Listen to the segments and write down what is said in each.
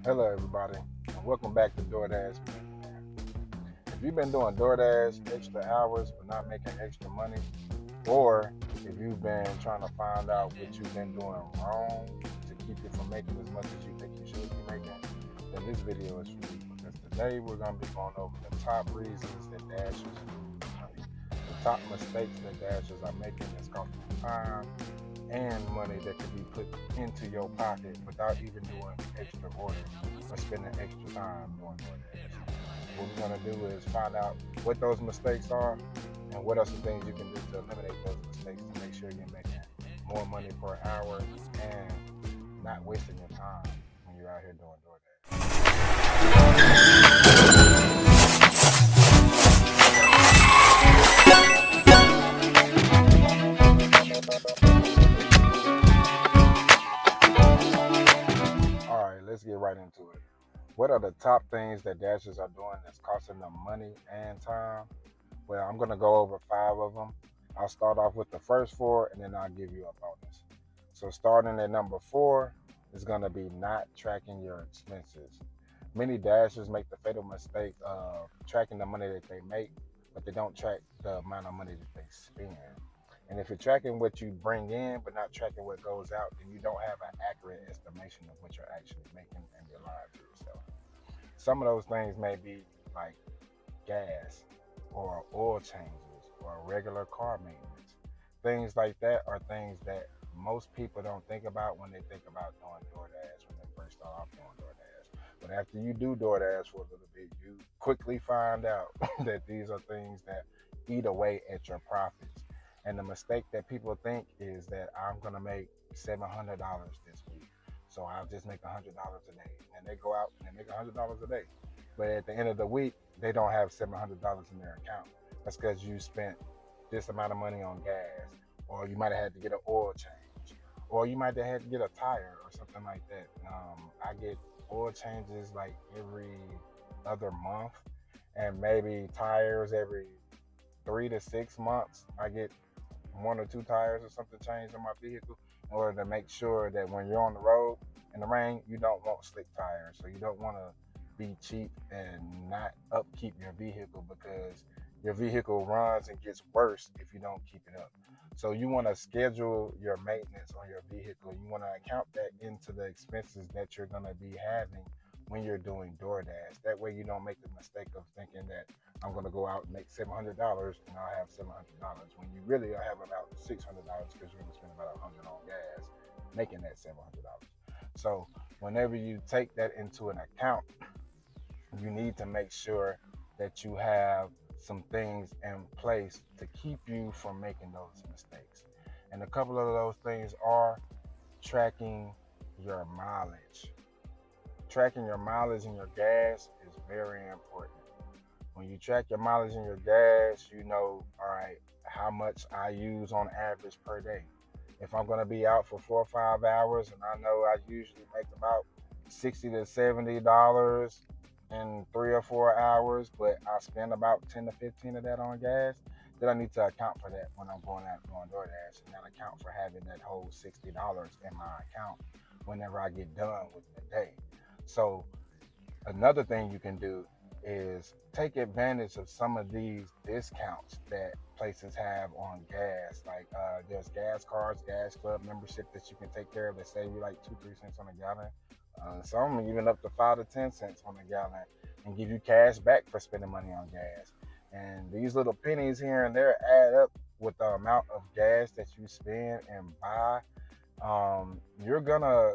Hello, everybody, and welcome back to DoorDash. If you've been doing DoorDash extra hours but not making extra money, or if you've been trying to find out what you've been doing wrong to keep you from making as much as you think you should be making, then this video is for you. Because today we're going to be going over the top reasons that Dashers lose money, the top mistakes that Dashers are making that's costing time and money that could be put into your pocket without even doing extra orders or spending extra time doing DoorDash. What we're going to do is find out what those mistakes are and what are some things you can do to eliminate those mistakes to make sure you're making more money per hour and not wasting your time when you're out here doing DoorDash. All right, let's get right into it. What are the top things that Dashers are doing that's costing them money and time? Well, I'm going to go over 5 of them. I'll start off with the first 4 and then I'll give you a bonus. So, starting at number 4 is going to be not tracking your expenses. Many Dashers make the fatal mistake of tracking the money that they make, but they don't track the amount of money that they spend. And if you're tracking what you bring in but not tracking what goes out, then you don't have an accurate estimation of what you're actually making and you're lying to yourself. Some of those things may be like gas or oil changes or regular car maintenance. Things like that are things that most people don't think about when they think about doing DoorDash when they first start off doing DoorDash. But after you do DoorDash for a little bit, you quickly find out that these are things that eat away at your profits. And the mistake that people think is that I'm gonna make $700 this week, so I'll just make $100 a day. And they go out and they make $100 a day, but at the end of the week, they don't have $700 in their account. That's because you spent this amount of money on gas, or you might have had to get an oil change, or you might have had to get a tire or something like that. I get oil changes like every other month, and maybe tires every 3 to 6 months. I get 1 or 2 tires or something changed on my vehicle in order to make sure that when you're on the road in the rain, you don't want slick tires. So you don't want to be cheap and not upkeep your vehicle, because your vehicle runs and gets worse if you don't keep it up. So you want to schedule your maintenance on your vehicle. You want to account that into the expenses that you're going to be having when you're doing DoorDash. That way you don't make the mistake of thinking that I'm going to go out and make $700 and I'll have $700 when you really have about $600 because you're going to spend about 100 on gas making that $700. So whenever you take that into an account, you need to make sure that you have some things in place to keep you from making those mistakes. And a couple of those things are tracking your mileage. Tracking your mileage and your gas is very important. When you track your mileage and your gas, you know, all right, how much I use on average per day. If I'm going to be out for 4 or 5 hours, and I know I usually make about $60 to $70 in 3 or 4 hours, but I spend about 10 to 15 of that on gas, then I need to account for that when I'm going out doing DoorDash, and then account for having that whole $60 in my account whenever I get done with the day. So another thing you can do is take advantage of some of these discounts that places have on gas. Like there's gas cards, gas club membership that you can take care of that save you like 2-3 cents on a gallon. Some even up to 5 to 10 cents on a gallon, and give you cash back for spending money on gas. And these little pennies here and there add up with the amount of gas that you spend and buy. You're gonna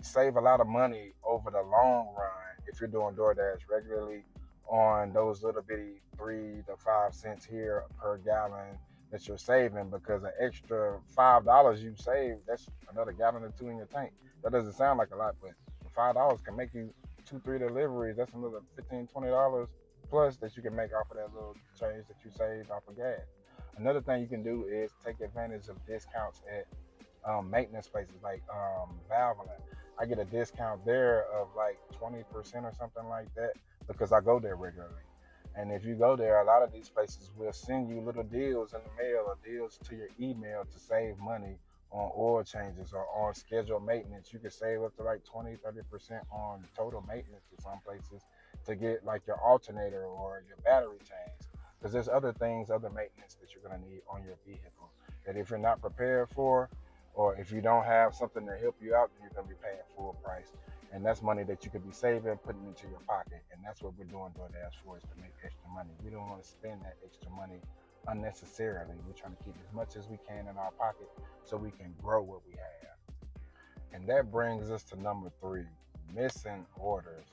save a lot of money over the long run if you're doing DoorDash regularly on those little bitty 3 to 5 cents here per gallon that you're saving, because an extra $5 you save, that's another gallon or two in your tank. That doesn't sound like a lot, but $5 can make you 2, 3 deliveries. That's another $15, $20 plus that you can make off of that little change that you saved off of gas. Another thing you can do is take advantage of discounts at maintenance places like Valvoline. I get a discount there of like 20% or something like that because I go there regularly. And if you go there, a lot of these places will send you little deals in the mail or deals to your email to save money on oil changes or on scheduled maintenance. You can save up to like 20-30% on total maintenance in some places to get like your alternator or your battery changed. Because there's other things, other maintenance that you're going to need on your vehicle that if you're not prepared for, or if you don't have something to help you out, then you're going to be paying full price. And that's money that you could be saving, putting into your pocket. And that's what we're doing DoorDash for, is to make extra money. We don't want to spend that extra money unnecessarily. We're trying to keep as much as we can in our pocket so we can grow what we have. And that brings us to number 3, missing orders.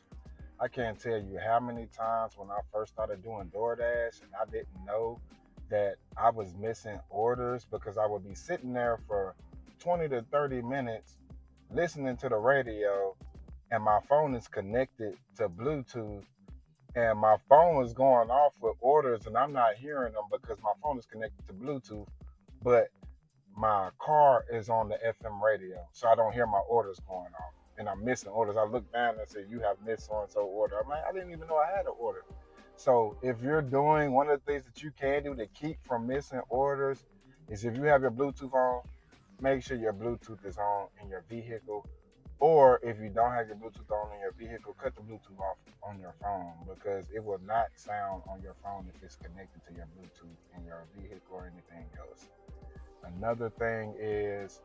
I can't tell you how many times when I first started doing DoorDash and I didn't know that I was missing orders because I would be sitting there for 20 to 30 minutes listening to the radio, and my phone is connected to Bluetooth, and my phone is going off with orders and I'm not hearing them because my phone is connected to Bluetooth, but my car is on the FM radio, so I don't hear my orders going off. And I'm missing orders. I look down and say, "You have missed so and so order." I'm like, I didn't even know I had an order. So if you're doing, one of the things that you can do to keep from missing orders is, if you have your Bluetooth on, make sure your Bluetooth is on in your vehicle. Or if you don't have your Bluetooth on in your vehicle, cut the Bluetooth off on your phone, because it will not sound on your phone if it's connected to your Bluetooth in your vehicle or anything else. Another thing is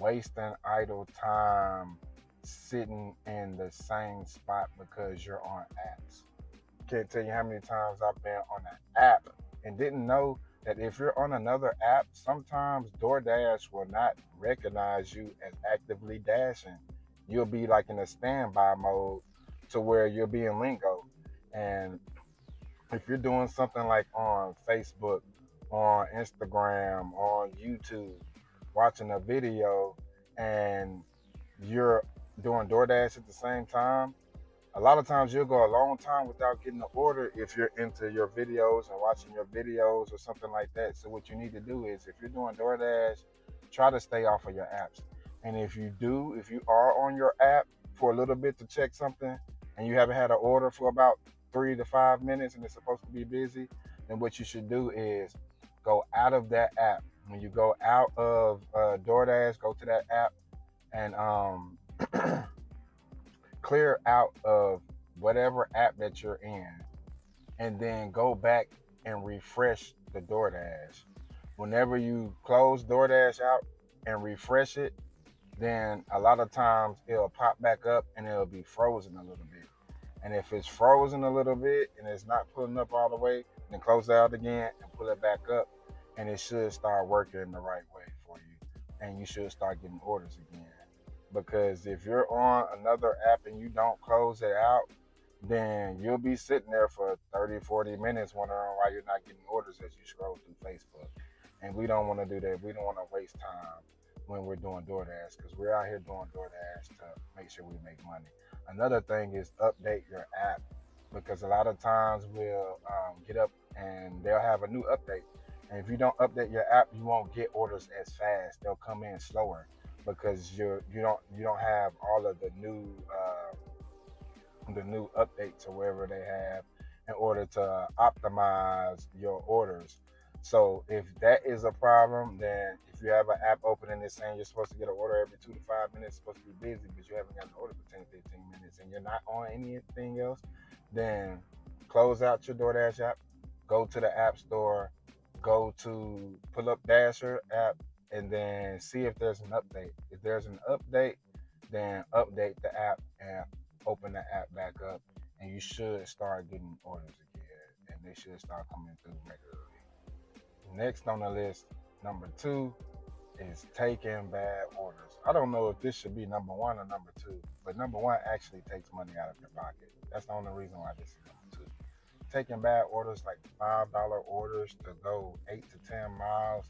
wasting idle time sitting in the same spot because you're on apps. Can't tell you how many times I've been on an app and didn't know that if you're on another app, sometimes DoorDash will not recognize you as actively dashing. You'll be like in a standby mode to where you'll be in lingo. And if you're doing something like on Facebook, on Instagram, on YouTube, watching a video, and you're doing DoorDash at the same time, a lot of times you'll go a long time without getting an order if you're into your videos and watching your videos or something like that. So what you need to do is, if you're doing DoorDash, try to stay off of your apps. And if you are on your app for a little bit to check something and you haven't had an order for about 3 to 5 minutes and it's supposed to be busy, then what you should do is go out of that app. When you go out of DoorDash, go to that app and clear out of whatever app that you're in, and then go back and refresh the DoorDash. Whenever you close DoorDash out and refresh it, then a lot of times it'll pop back up and it'll be frozen a little bit. And if it's frozen a little bit and it's not pulling up all the way, then close it out again and pull it back up, and it should start working the right way for you. And you should start getting orders again. Because if you're on another app and you don't close it out, then you'll be sitting there for 30, 40 minutes wondering why you're not getting orders as you scroll through Facebook. And we don't want to do that. We don't want to waste time when we're doing DoorDash, because we're out here doing DoorDash to make sure we make money. Another thing is update your app, because a lot of times we'll get up and they'll have a new update. And if you don't update your app, you won't get orders as fast. They'll come in slower because you don't have all of the new updates or wherever they have in order to optimize your orders. So if that is a problem, then if you have an app open and it's saying you're supposed to get an order every 2 to 5 minutes, it's supposed to be busy, but you haven't got an order for 10 to 15 minutes and you're not on anything else, then close out your DoorDash app, go to the App Store, go to pull up Dasher app, and then see if there's an update. If there's an update, then update the app and open the app back up, and you should start getting orders again, and they should start coming through regularly. Next on the list, number 2, is taking bad orders. I don't know if this should be number 1 or number 2, but number 1 actually takes money out of your pocket. That's the only reason why this is number 2. Taking bad orders, like $5 orders to go 8 to 10 miles,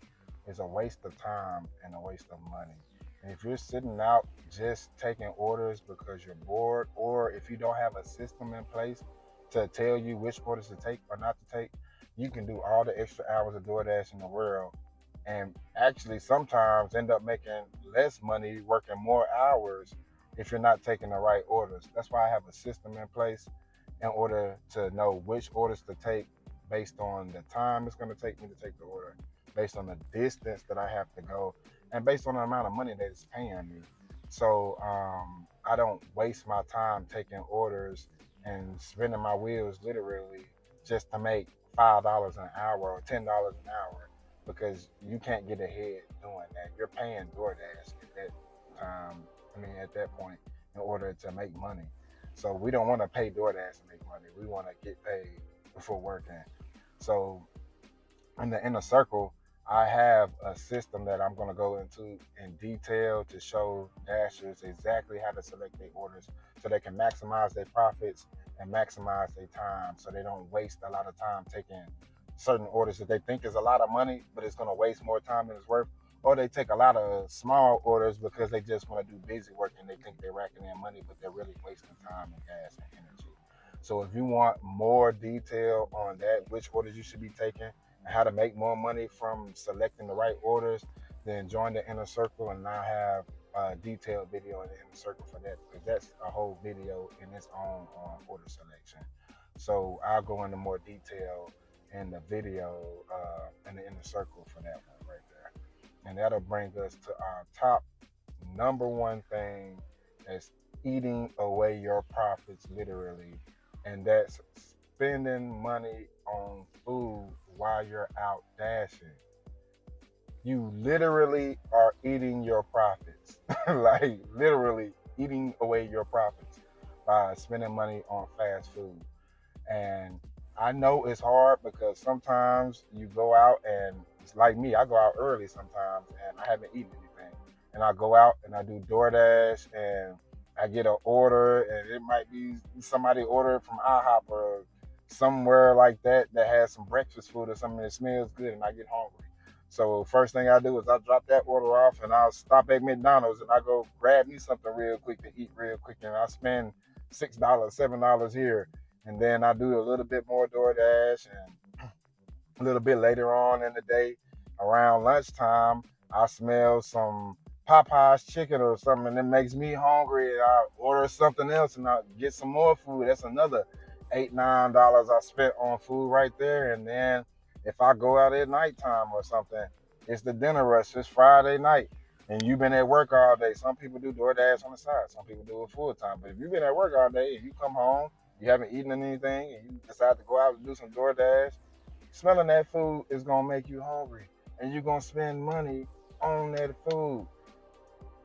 is a waste of time and a waste of money. And if you're sitting out just taking orders because you're bored, or if you don't have a system in place to tell you which orders to take or not to take, you can do all the extra hours of DoorDash in the world and actually sometimes end up making less money working more hours if you're not taking the right orders. That's why I have a system in place in order to know which orders to take based on the time it's going to take me to take the order, based on the distance that I have to go, and based on the amount of money that it's paying me. So I don't waste my time taking orders and spinning my wheels literally just to make $5 an hour or $10 an hour, because you can't get ahead doing that. You're paying DoorDash at that time. I mean, at that point, in order to make money. So we don't want to pay DoorDash to make money. We want to get paid for working. So in the inner circle, I have a system that I'm going to go into in detail to show dashers exactly how to select their orders so they can maximize their profits and maximize their time, so they don't waste a lot of time taking certain orders that they think is a lot of money, but it's going to waste more time than it's worth. Or they take a lot of small orders because they just want to do busy work and they think they're racking in money, but they're really wasting time and gas and energy. So if you want more detail on that, which orders you should be taking, and how to make more money from selecting the right orders, then join the inner circle, and I have a detailed video in the inner circle for that, because that's a whole video in its own on order selection. So I'll go into more detail in the video in the inner circle for that one right there. And that'll bring us to our top number one thing, that's eating away your profits literally, and that's spending money on food while you're out dashing. You literally are eating your profits, like literally eating away your profits by spending money on fast food. And I know it's hard because sometimes you go out, and it's like me, I go out early sometimes and I haven't eaten anything. And I go out and I do DoorDash and I get an order, and it might be somebody ordered from IHOP or somewhere like that that has some breakfast food or something that smells good, and I get hungry. So first thing I do is I drop that order off and I'll stop at McDonald's and I go grab me something real quick to eat real quick, and I spend $6, $7 here, and then I do a little bit more DoorDash, and a little bit later on in the day, around lunchtime, I smell some Popeye's chicken or something, and it makes me hungry, and I order something else, and I get some more food. That's another $8, $9 I spent on food right there. And then if I go out at nighttime or something, it's the dinner rush. It's Friday night, and you've been at work all day. Some people do DoorDash on the side. Some people do it full time. But if you've been at work all day and you come home, you haven't eaten anything, and you decide to go out and do some DoorDash, smelling that food is gonna make you hungry, and you're gonna spend money on that food.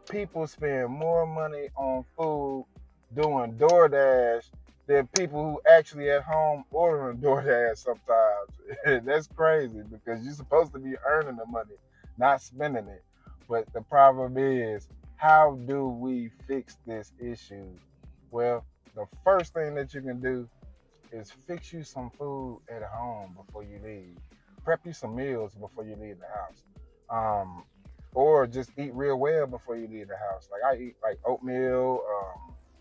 People spend more money on food doing DoorDash than people who actually at home ordering DoorDash sometimes. That's crazy, because you're supposed to be earning the money, not spending it. But the problem is, how do we fix this issue? Well, the first thing that you can do is fix you some food at home before you leave. Prep you some meals before you leave the house. Um, or just eat real well before you leave the house. Like I eat like oatmeal,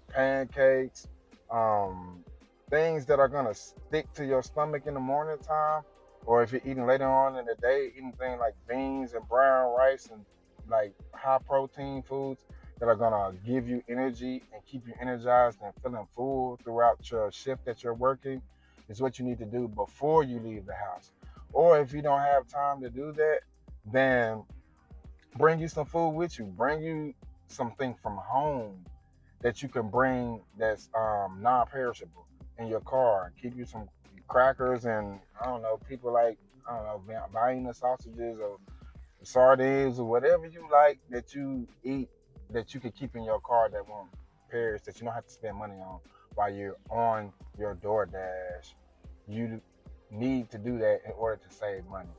pancakes, um, things that are gonna stick to your stomach in the morning time. Or if you're eating later on in the day, eating things like beans and brown rice and like high protein foods that are gonna give you energy and keep you energized and feeling full throughout your shift that you're working, is what you need to do before you leave the house. Or if you don't have time to do that, then bring you some food with you. Bring you something from home that you can bring that's non-perishable in your car. Keep you some crackers, and I don't know, people like, I don't know, Vienna sausages or sardines or whatever you like that you eat, that you can keep in your car that won't perish, that you don't have to spend money on while you're on your DoorDash. You need to do that in order to save money.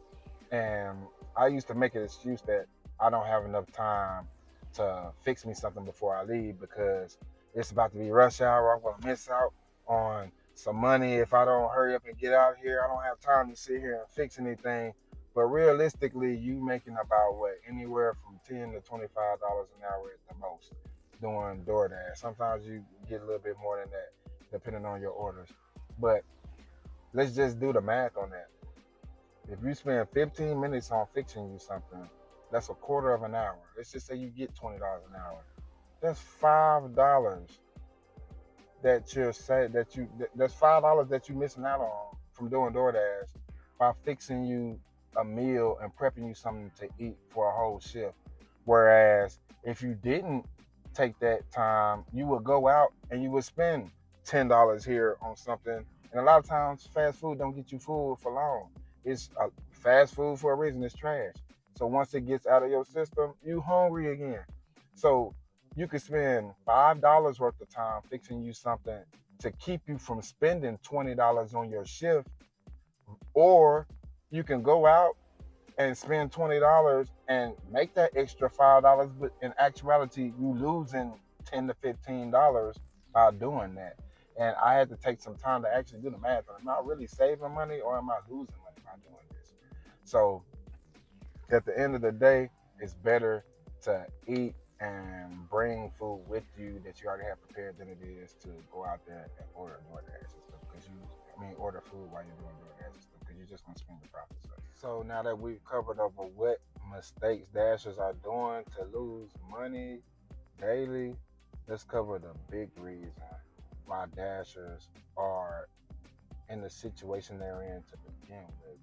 And I used to make an excuse that I don't have enough time to fix me something before I leave because it's about to be rush hour. I'm going to miss out on some money if I don't hurry up and get out here. I don't have time to sit here and fix anything. But realistically, you making about what, anywhere from $10 to $25 an hour at the most doing DoorDash. Sometimes you get a little bit more than that, depending on your orders. But let's just do the math on that. If you spend 15 minutes on fixing you something, that's a quarter of an hour. Let's just say you get $20 an hour. That's $5 that you're saying that's $5 that you're missing out on from doing DoorDash by fixing you a meal and prepping you something to eat for a whole shift. Whereas if you didn't take that time, you would go out and you would spend $10 here on something. And a lot of times, fast food don't get you full for long. It's fast food for a reason. It's trash. So once it gets out of your system, you hungry again. So you could spend $5 worth of time fixing you something to keep you from spending $20 on your shift, or you can go out and spend $20 and make that extra $5, but in actuality, you losing $10 to $15 by doing that. And I had to take some time to actually do the math. Am I really saving money or am I losing money by doing this? So at the end of the day, it's better to eat and bring food with you that you already have prepared than it is to go out there and order DoorDash and stuff. Because order food while you're doing DoorDash and stuff. Because you're just gonna spend the profits. So now that we've covered over what mistakes dashers are doing to lose money daily, let's cover the big reason why dashers are in the situation they're in to begin with,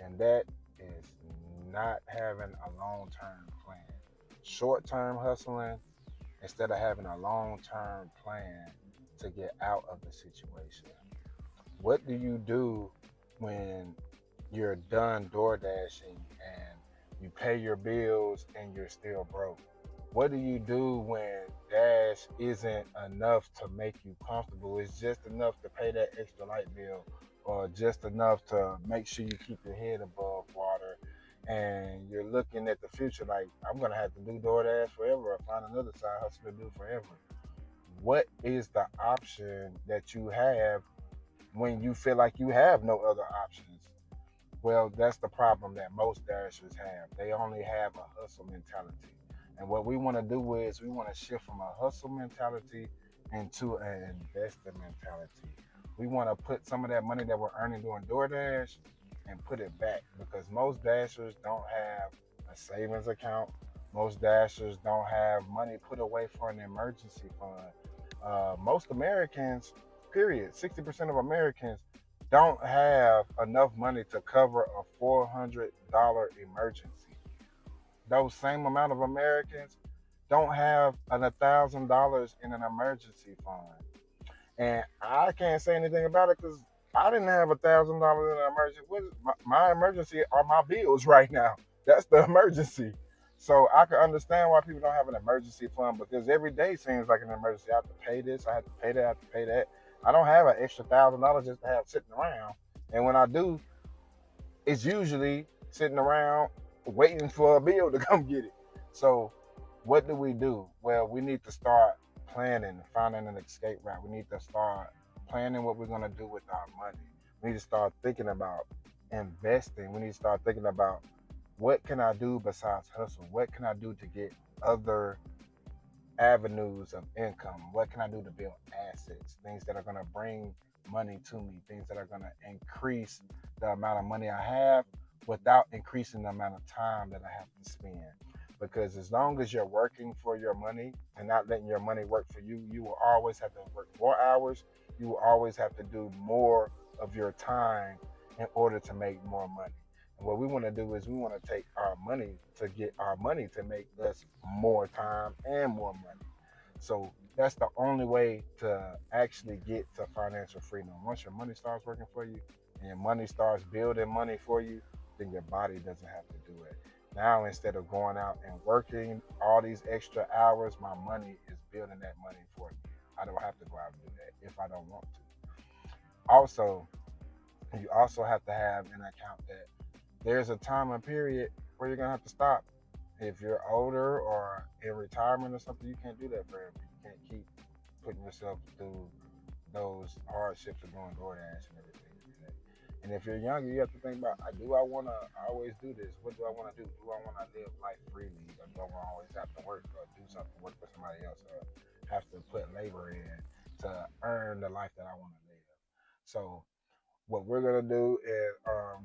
and that is not having a long-term plan. Short-term hustling instead of having a long-term plan to get out of the situation. What do you do when you're done door dashing and you pay your bills and you're still broke? What do you do when Dash isn't enough to make you comfortable? It's just enough to pay that extra light bill or just enough to make sure you keep your head above water, and you're looking at the future like, I'm going to have to do DoorDash forever or find another side hustle to do forever. What is the option that you have when you feel like you have no other options? Well, that's the problem that most dashers have. They only have a hustle mentality. And what we want to do is we want to shift from a hustle mentality into an investor mentality. We want to put some of that money that we're earning doing DoorDash and put it back, because most dashers don't have a savings account. Most dashers don't have money put away for an emergency fund. Most Americans, period, 60% of Americans don't have enough money to cover a $400 emergency. Those same amount of Americans don't have $1,000 in an emergency fund. And I can't say anything about it because I didn't have $1,000 in an emergency. My emergency are my bills right now. That's the emergency. So I can understand why people don't have an emergency fund, because every day seems like an emergency. I have to pay this, I have to pay that, I have to pay that. I don't have an extra $1,000 just to have sitting around. And when I do, it's usually sitting around waiting for a bill to come get it. So what do? Well, we need to start planning, finding an escape route. We need to start planning what we're going to do with our money. We need to start thinking about investing. We need to start thinking about, what can I do besides hustle? What can I do to get other avenues of income? What can I do to build assets? Things that are going to bring money to me, things that are going to increase the amount of money I have without increasing the amount of time that I have to spend. Because as long as you're working for your money and not letting your money work for you, you will always have to work more hours. You will always have to do more of your time in order to make more money. And what we want to do is we want to take our money to get our money to make us more time and more money. So that's the only way to actually get to financial freedom. Once your money starts working for you and your money starts building money for you, then your body doesn't have to do it. Now, instead of going out and working all these extra hours, my money is building that money for me. I don't have to go out and do that if I don't want to. Also, you also have to have an account that there's a time and period where you're gonna have to stop. If you're older or in retirement or something, you can't do that forever. You can't keep putting yourself through those hardships of doing DoorDash and everything. And if you're younger, you have to think about, do I want to always do this? What do I want to do? Do I want to live life freely? Or do I want to always have to work or do something, work for somebody else, or have to put labor in to earn the life that I want to live? So what we're gonna do is,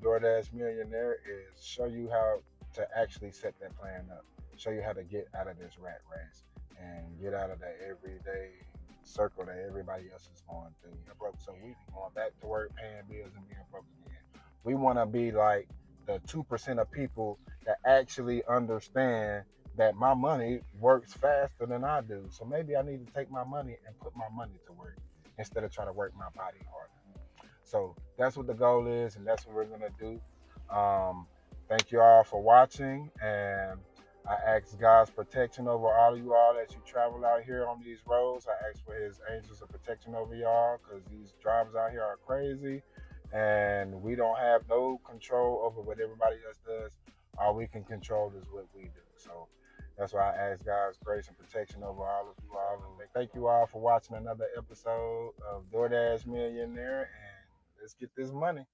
DoorDash Millionaire, is show you how to actually set that plan up. Show you how to get out of this rat race and get out of that everyday circle that everybody else is going through. You're broke, so we going back to work, paying bills, and being broke again. We want to be like the 2% of people that actually understand that my money works faster than I do. So maybe I need to take my money and put my money to work instead of trying to work my body harder. So that's what the goal is, and that's what we're gonna do. Um, Thank you all for watching, and I ask God's protection over all of you all as you travel out here on these roads. I ask for His angels of protection over y'all because these drivers out here are crazy, and we don't have no control over what everybody else does. All we can control is what we do. So that's why I ask God's grace and protection over all of you all. And thank you all for watching another episode of DoorDash Millionaire. And let's get this money.